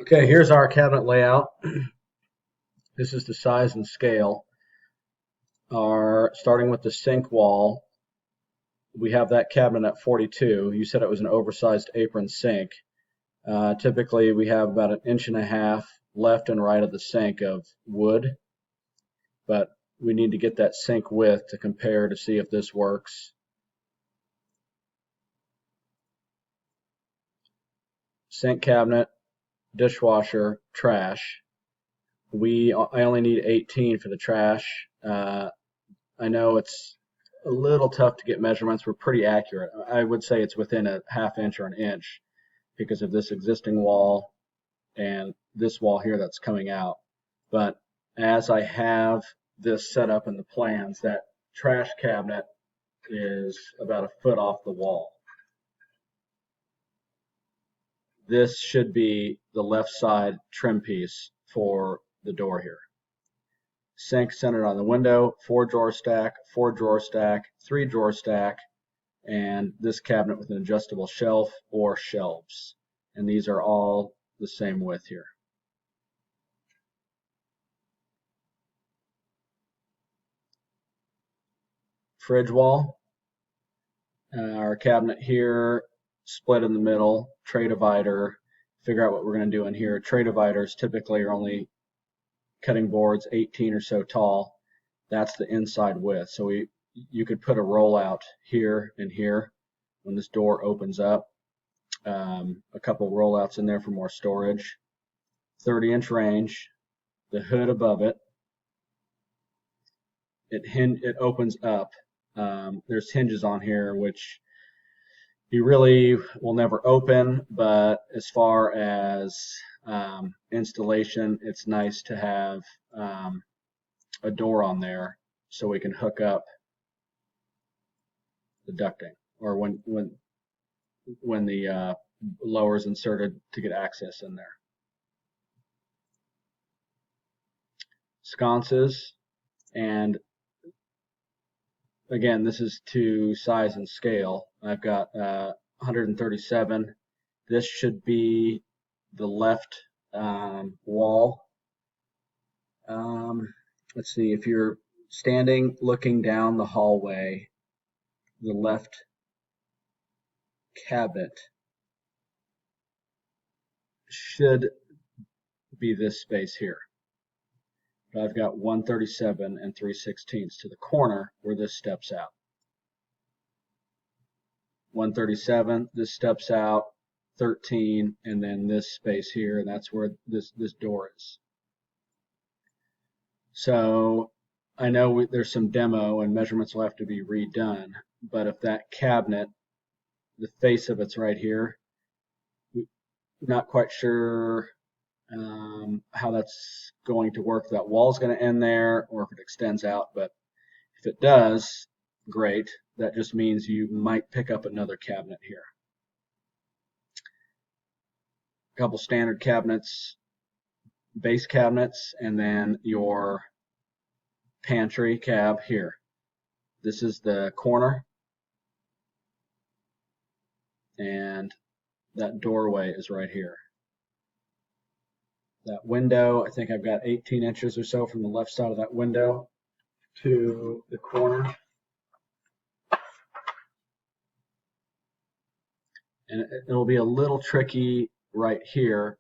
Okay, here's our cabinet layout. This is the size and scale. Starting with the sink wall, we have that cabinet at 42. You said it was an oversized apron sink. Typically, we have about 1.5 inches left and right of the sink of wood, but we need to get that sink width to compare to see if this works. Sink cabinet, dishwasher, trash. I only need 18 for the trash. I know it's a little tough to get measurements. We're pretty accurate. I would say it's within 1/2 inch or 1 inch because of this existing wall and this wall here that's coming out. But as I have this set up in the plans, that trash cabinet is about 1 foot off the wall. This should be the left side trim piece for the door here. Sink centered on the window, 4-drawer stack, 4-drawer stack, 3-drawer stack, and this cabinet with an adjustable shelf or shelves. And these are all the same width here. Fridge wall. Our cabinet here, split in the middle, tray divider. Figure out what we're going to do in here. Tray dividers typically are only cutting boards 18 or so tall. That's the inside width. So you could put a rollout here and here when this door opens up. A couple rollouts in there for more storage. 30-inch range. The hood above it. It opens up. There's hinges on here which you really will never open, but as far as installation, it's nice to have a door on there so we can hook up the ducting, or when the lower is inserted to get access in there. Sconces, and again, this is to size and scale. I've got 137. This should be the left wall. Let's see, if you're standing looking down the hallway, the left cabinet should be this space here. But I've got 137 and 3/16 to the corner where this steps out. 137, this steps out, 13, and then this space here, and that's where this door is. So I know there's some demo and measurements will have to be redone, but if that cabinet, the face of it's right here, not quite sure how that's going to work. That wall's going to end there, or if it extends out. But if it does, great. That just means you might pick up another cabinet here. A couple standard cabinets, base cabinets, and then your pantry cab here. This is the corner, and that doorway is right here. That window, I think I've got 18 inches or so from the left side of that window to the corner. And it'll be a little tricky right here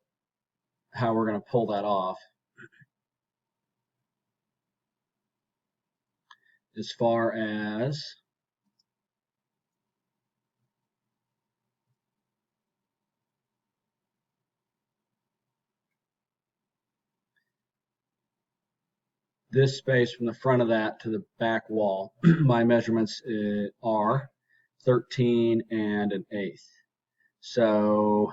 how we're going to pull that off. As far as this space from the front of that to the back wall, my measurements are 13 and 1/8. So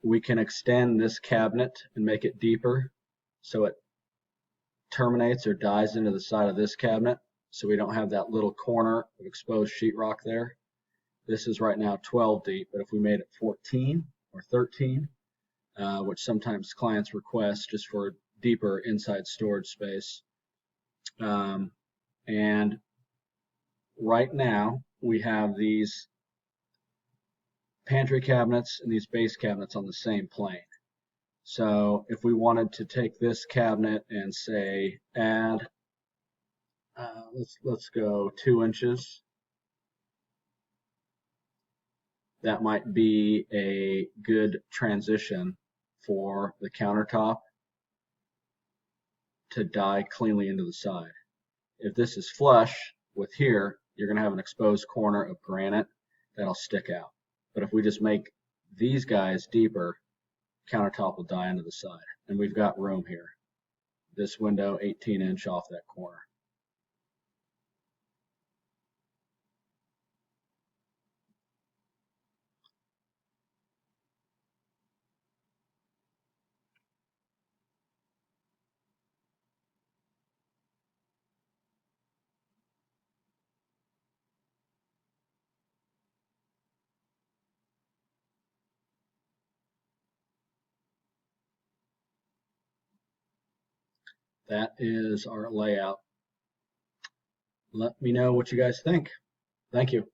we can extend this cabinet and make it deeper so it terminates or dies into the side of this cabinet, so we don't have that little corner of exposed sheetrock there. This is right now 12 deep, but if we made it 14 or 13, which sometimes clients request just for deeper inside storage space. And right now we have these pantry cabinets and these base cabinets on the same plane. So if we wanted to take this cabinet and say add, let's go 2 inches. That might be a good transition for the countertop to die cleanly into the side. If this is flush with here, you're going to have an exposed corner of granite that'll stick out. But if we just make these guys deeper, countertop will die into the side. And we've got room here. This window, 18-inch off that corner. That is our layout. Let me know what you guys think. Thank you.